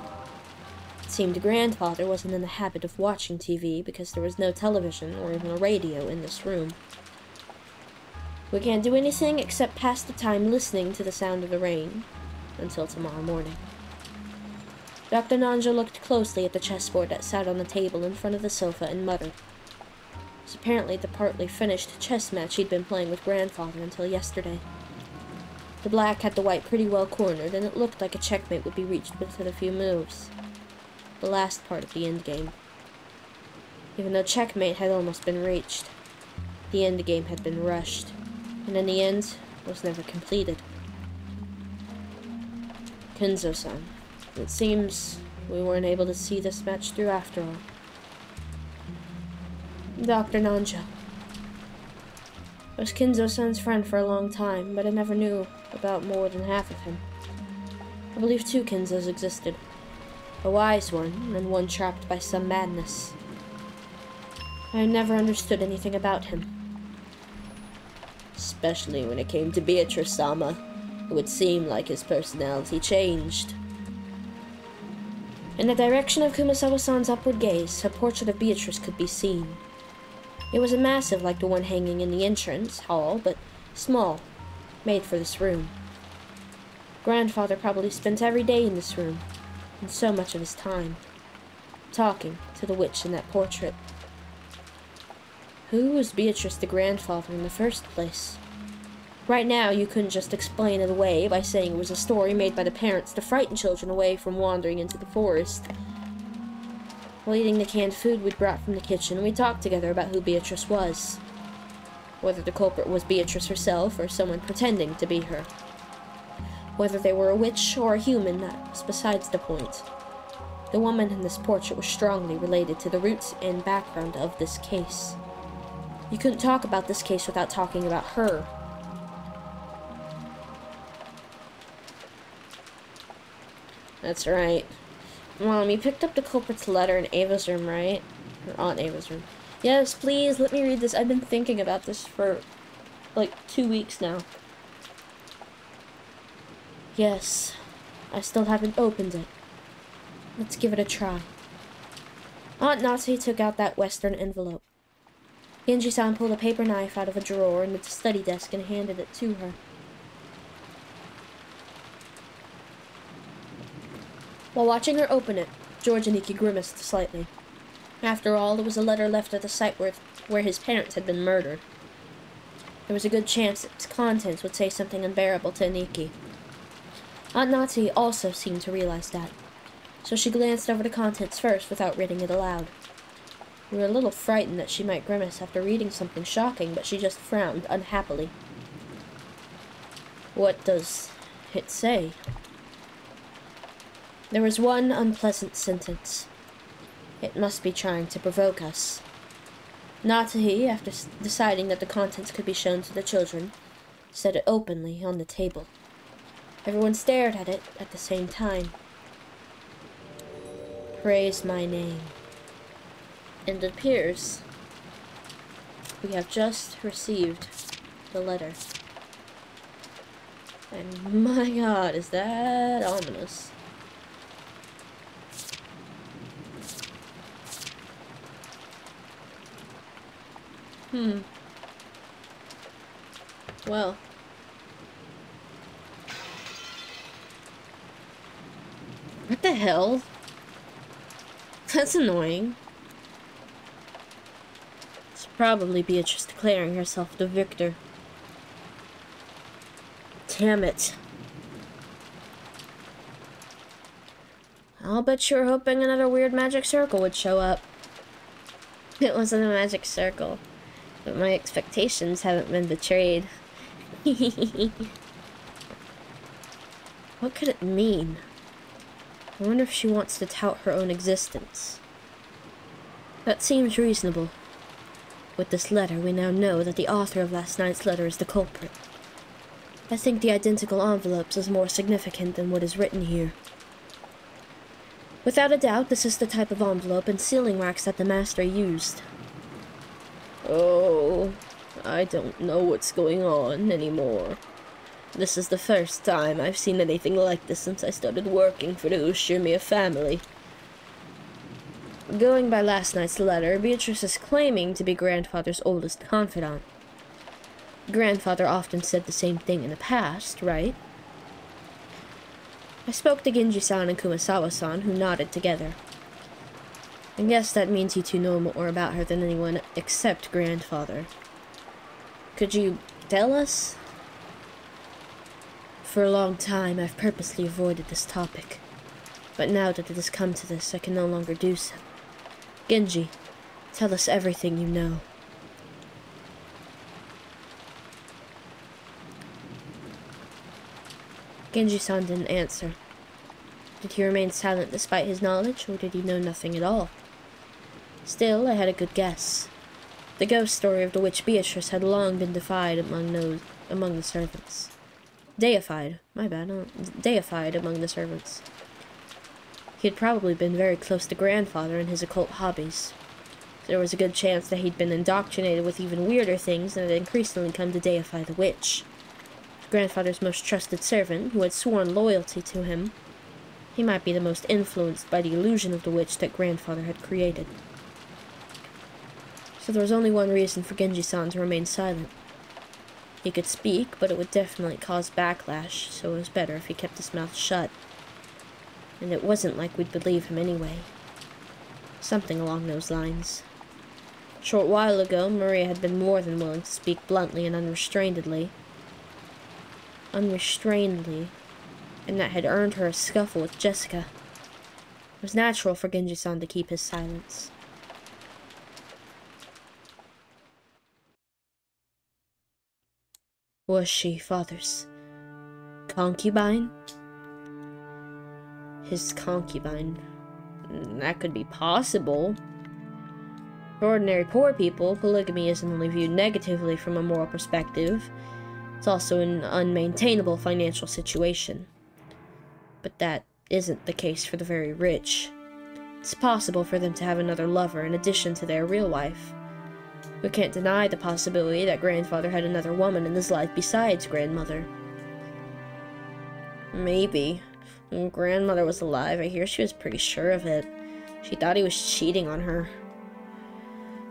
seemed Grandfather wasn't in the habit of watching TV because there was no television or even a radio in this room. We can't do anything except pass the time listening to the sound of the rain until tomorrow morning. Dr. Nanjo looked closely at the chessboard that sat on the table in front of the sofa and muttered. It was apparently the partly finished chess match he'd been playing with Grandfather until yesterday. The black had the white pretty well cornered, and it looked like a checkmate would be reached within a few moves. The last part of the endgame. Even though checkmate had almost been reached, the endgame had been rushed, and in the end, was never completed. Kinzo-san, it seems we weren't able to see this match through after all. Dr. Nanjo. I was Kinzo-san's friend for a long time, but I never knew about more than half of him. I believe two Kinzos existed. A wise one, and one trapped by some madness. I never understood anything about him. Especially when it came to Beatrice-sama. It would seem like his personality changed. In the direction of Kumasawa-san's upward gaze, a portrait of Beatrice could be seen. It was massive like the one hanging in the entrance hall, but small, made for this room. Grandfather probably spent every day in this room, and so much of his time, talking to the witch in that portrait. Who was Beatrice the grandfather in the first place? Right now, you couldn't just explain it away by saying it was a story made by the parents to frighten children away from wandering into the forest. While eating the canned food we'd brought from the kitchen, we talked together about who Beatrice was. Whether the culprit was Beatrice herself or someone pretending to be her. Whether they were a witch or a human, that was besides the point. The woman in this portrait was strongly related to the roots and background of this case. You couldn't talk about this case without talking about her. That's right. Mom, you picked up the culprit's letter in Ava's room, right? Or Aunt Ava's room. Yes, please, let me read this. I've been thinking about this for, like, 2 weeks now. Yes. I still haven't opened it. Let's give it a try. Aunt Natsu took out that western envelope. Genji-san pulled a paper knife out of a drawer in the study desk and handed it to her. While watching her open it, George Aniki grimaced slightly. After all, there was a letter left at the site where his parents had been murdered. There was a good chance its contents would say something unbearable to Aniki. Aunt Natsu also seemed to realize that, so she glanced over the contents first without reading it aloud. We were a little frightened that she might grimace after reading something shocking, but she just frowned unhappily. What does it say? There was one unpleasant sentence. It must be trying to provoke us. Natahi, after deciding that the contents could be shown to the children, set it openly on the table. Everyone stared at it at the same time. Praise my name. And it appears we have just received the letter. And my god, is that ominous. Well. What the hell? That's annoying. It's probably Beatrice declaring herself the victor. Damn it. I'll bet you were hoping another weird magic circle would show up. It wasn't a magic circle, but my expectations haven't been betrayed. What could it mean? I wonder if she wants to tout her own existence. That seems reasonable. With this letter, we now know that the author of last night's letter is the culprit. I think the identical envelopes is more significant than what is written here. Without a doubt, this is the type of envelope and sealing wax that the master used. Oh, I don't know what's going on anymore. This is the first time I've seen anything like this since I started working for the Ushimiya family. Going by last night's letter, Beatrice is claiming to be Grandfather's oldest confidant. Grandfather often said the same thing in the past, right? I spoke to Genji-san and Kumasawa-san, who nodded together. I guess that means you two know more about her than anyone except Grandfather. Could you tell us? For a long time, I've purposely avoided this topic. But now that it has come to this, I can no longer do so. Genji, tell us everything you know. Genji-san didn't answer. Did he remain silent despite his knowledge, or did he know nothing at all? Still, I had a good guess. The ghost story of the witch Beatrice had long been defied among the servants. Deified among the servants. He had probably been very close to Grandfather in his occult hobbies. There was a good chance that he'd been indoctrinated with even weirder things and had increasingly come to deify the witch. Grandfather's most trusted servant, who had sworn loyalty to him, he might be the most influenced by the illusion of the witch that Grandfather had created. So there was only one reason for Genji-san to remain silent. He could speak, but it would definitely cause backlash, so it was better if he kept his mouth shut. And it wasn't like we'd believe him anyway. Something along those lines. A short while ago, Maria had been more than willing to speak bluntly and unrestrainedly. And that had earned her a scuffle with Jessica. It was natural for Genji-san to keep his silence. Was she Father's concubine? His concubine. That could be possible. For ordinary poor people, polygamy isn't only viewed negatively from a moral perspective, it's also an unmaintainable financial situation. But that isn't the case for the very rich. It's possible for them to have another lover in addition to their real wife. We can't deny the possibility that Grandfather had another woman in his life besides Grandmother. Maybe. When Grandmother was alive, I hear she was pretty sure of it. She thought he was cheating on her.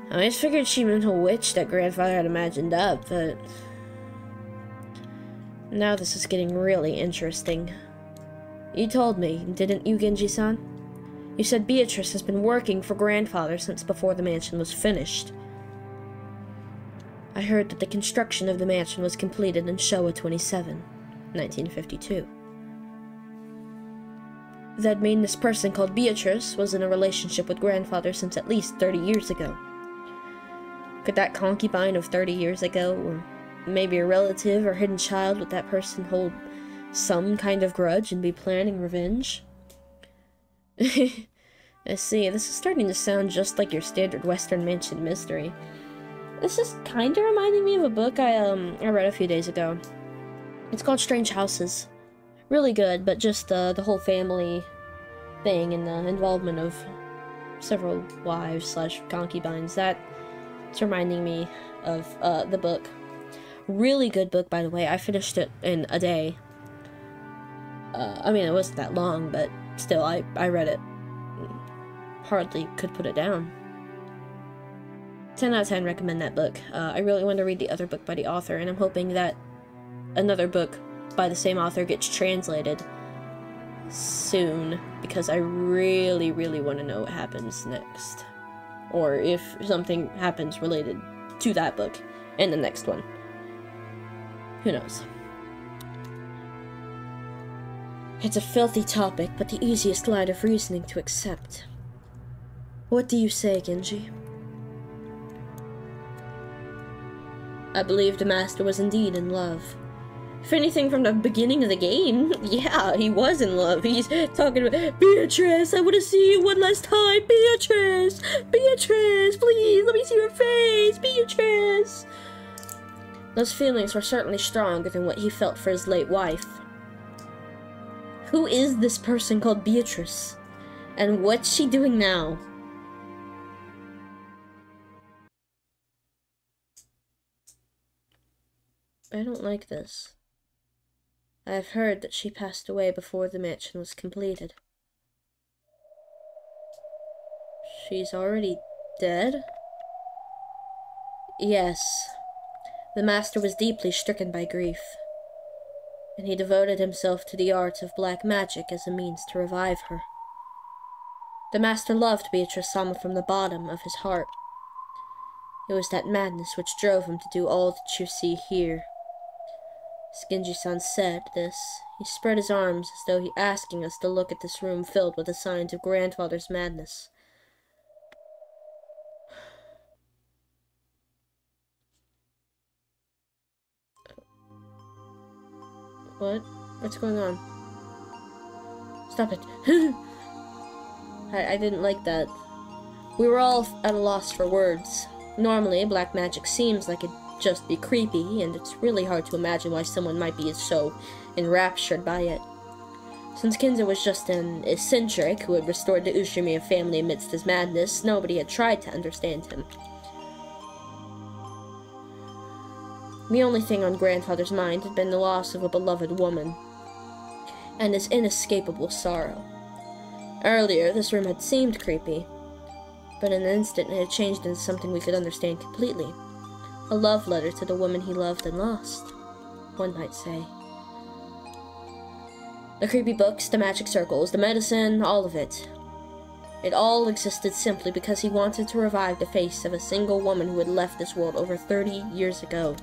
I always figured she meant a witch that Grandfather had imagined up, but... Now this is getting really interesting. You told me, didn't you, Genji-san? You said Beatrice has been working for Grandfather since before the mansion was finished. I heard that the construction of the mansion was completed in Showa 27, 1952. That'd mean this person called Beatrice was in a relationship with Grandfather since at least 30 years ago. Could that concubine of 30 years ago, or maybe a relative or hidden child with that person, hold some kind of grudge and be planning revenge? I see, this is starting to sound just like your standard Western mansion mystery. This is kind of reminding me of a book I read a few days ago. It's called Strange Houses. Really good, but just the whole family thing and the involvement of several wives / concubines. That's reminding me of the book. Really good book, by the way. I finished it in a day. I mean, it wasn't that long, but still, I read it. Hardly could put it down. 10 out of 10 recommend that book. I really want to read the other book by the author, and I'm hoping that another book by the same author gets translated soon, because I really, really want to know what happens next. Or if something happens related to that book and the next one. Who knows? It's a filthy topic, but the easiest line of reasoning to accept. What do you say, Genji? I believe the master was indeed in love. If anything, from the beginning of the game, yeah, he was in love. He's talking about, Beatrice, I want to see you one last time. Beatrice! Beatrice, please, let me see your face. Beatrice! Those feelings were certainly stronger than what he felt for his late wife. Who is this person called Beatrice? And what's she doing now? I don't like this. I've heard that she passed away before the mansion was completed. She's already dead? Yes. The master was deeply stricken by grief, and he devoted himself to the art of black magic as a means to revive her. The master loved Beatrice Sama from the bottom of his heart. It was that madness which drove him to do all that you see here. As Genji-san said this, he spread his arms as though he asking us to look at this room filled with the signs of grandfather's madness. What? What's going on? Stop it. I didn't like that. We were all at a loss for words. Normally, black magic seems like it'd just be creepy, and it's really hard to imagine why someone might be so enraptured by it. Since Kinzo was just an eccentric who had restored the Ushimiya family amidst his madness, nobody had tried to understand him. The only thing on grandfather's mind had been the loss of a beloved woman, and his inescapable sorrow. Earlier, this room had seemed creepy, but in an instant it had changed into something we could understand completely. A love letter to the woman he loved and lost, one might say. The creepy books, the magic circles, the medicine, all of it. It all existed simply because he wanted to revive the face of a single woman who had left this world over 30 years ago.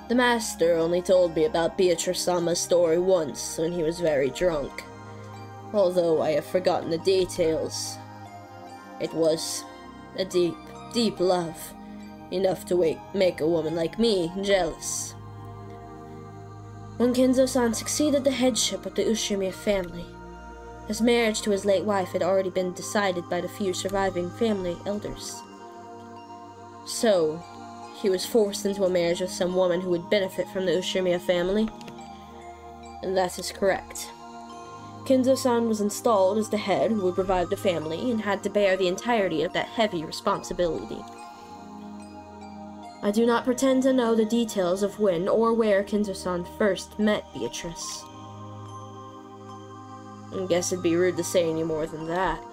The master only told me about Beatrice Sama's story once when he was very drunk. Although I have forgotten the details. It was a deep, deep love, enough to make a woman like me jealous. When Kinzo-san succeeded the headship of the Ushimiya family, his marriage to his late wife had already been decided by the few surviving family elders. So, he was forced into a marriage with some woman who would benefit from the Ushimiya family. And that is correct. Kinzo-san was installed as the head who would revive the family and had to bear the entirety of that heavy responsibility. I do not pretend to know the details of when or where Kinzo-san first met Beatrice. I guess it'd be rude to say any more than that.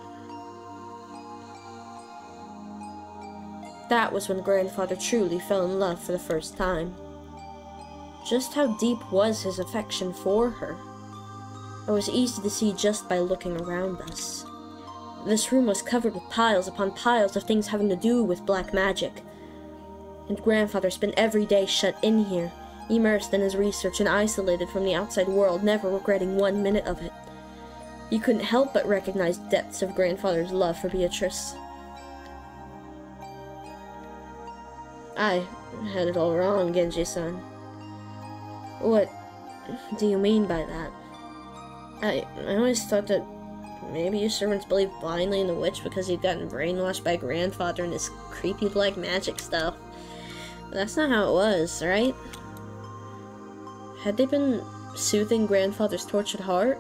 That was when grandfather truly fell in love for the first time. Just how deep was his affection for her? It was easy to see just by looking around us. This room was covered with piles upon piles of things having to do with black magic. And grandfather spent every day shut in here, immersed in his research and isolated from the outside world, never regretting 1 minute of it. You couldn't help but recognize depths of grandfather's love for Beatrice. I had it all wrong, Genji-san. What do you mean by that? I always thought that maybe you servants believed blindly in the witch because he'd gotten brainwashed by grandfather and his creepy black magic stuff. But that's not how it was, right? Had they been soothing grandfather's tortured heart?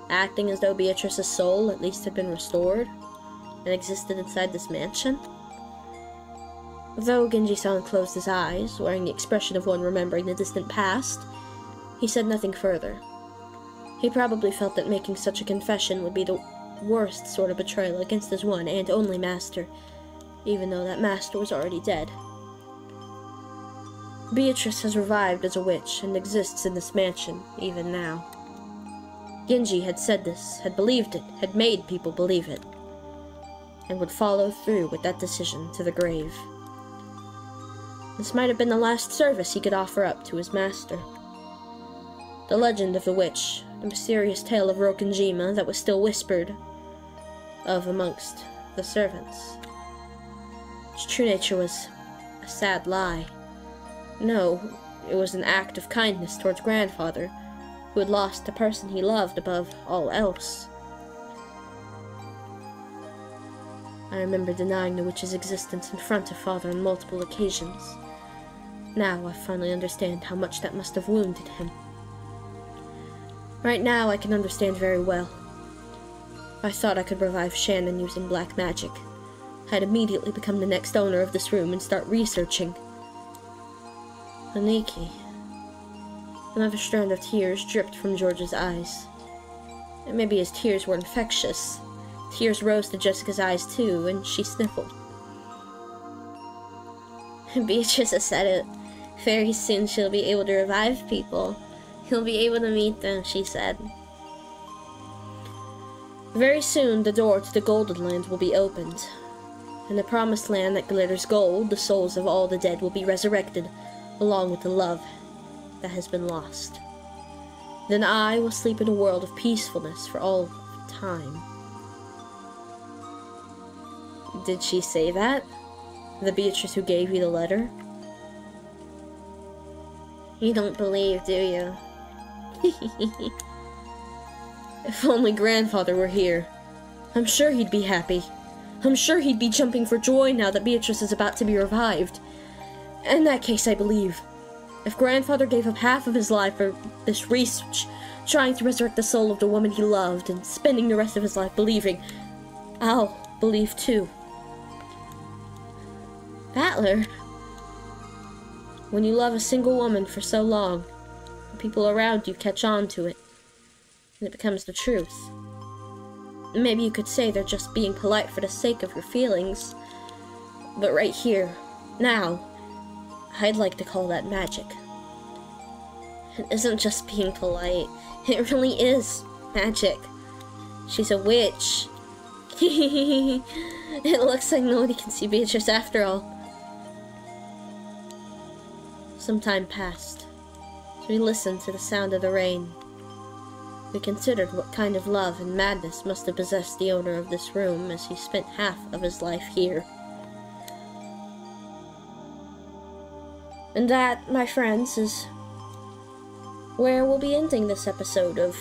Acting as though Beatrice's soul at least had been restored and existed inside this mansion? Though Genji-san closed his eyes, wearing the expression of one remembering the distant past, he said nothing further. He probably felt that making such a confession would be the worst sort of betrayal against his one and only master, even though that master was already dead. Beatrice has revived as a witch and exists in this mansion, even now. Genji had said this, had believed it, had made people believe it, and would follow through with that decision to the grave. This might have been the last service he could offer up to his master. The legend of the witch, the mysterious tale of Rokenjima that was still whispered of amongst the servants. Its true nature was a sad lie. No, it was an act of kindness towards grandfather, who had lost the person he loved above all else. I remember denying the witch's existence in front of father on multiple occasions. Now I finally understand how much that must have wounded him. Right now I can understand very well. I thought I could revive Shannon using black magic. I'd immediately become the next owner of this room and start researching. Aniki. Another strand of tears dripped from George's eyes. And maybe his tears were infectious. Tears rose to Jessica's eyes too, and she sniffled. Beatrice has said it. Very soon she'll be able to revive people. He'll be able to meet them, she said. Very soon the door to the Golden Land will be opened. In the promised land that glitters gold, the souls of all the dead will be resurrected, along with the love that has been lost. Then I will sleep in a world of peacefulness for all time. Did she say that? The Beatrice who gave you the letter? You don't believe, do you? If only Grandfather were here. I'm sure he'd be happy. I'm sure he'd be jumping for joy now that Beatrice is about to be revived. In that case, I believe. If Grandfather gave up half of his life for this research, trying to resurrect the soul of the woman he loved, and spending the rest of his life believing, I'll believe too. Battler, when you love a single woman for so long, the people around you catch on to it, and it becomes the truth. Maybe you could say they're just being polite for the sake of your feelings, but right here, now, I'd like to call that magic. It isn't just being polite, it really is magic. She's a witch. It looks like nobody can see Beatrice after all. Some time passed, so we listened to the sound of the rain. We considered what kind of love and madness must have possessed the owner of this room as he spent half of his life here. And that, my friends, is where we'll be ending this episode of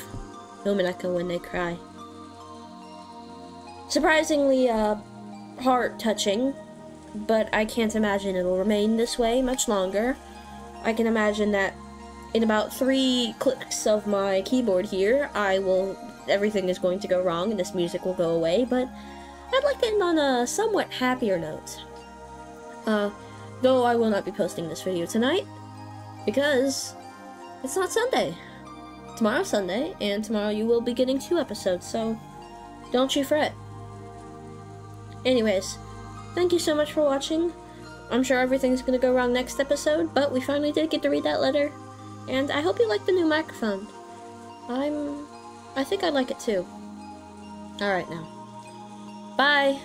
Umineko When They Cry. Surprisingly, heart-touching, but I can't imagine it'll remain this way much longer. I can imagine that in about 3 clicks of my keyboard here, everything is going to go wrong and this music will go away, but I'd like to end on a somewhat happier note. Though I will not be posting this video tonight, because it's not Sunday. Tomorrow's Sunday, and tomorrow you will be getting 2 episodes, so don't you fret. Anyways, thank you so much for watching. I'm sure everything's gonna go wrong next episode, but we finally did get to read that letter. And I hope you like the new microphone. I think I like it too. Alright now. Bye!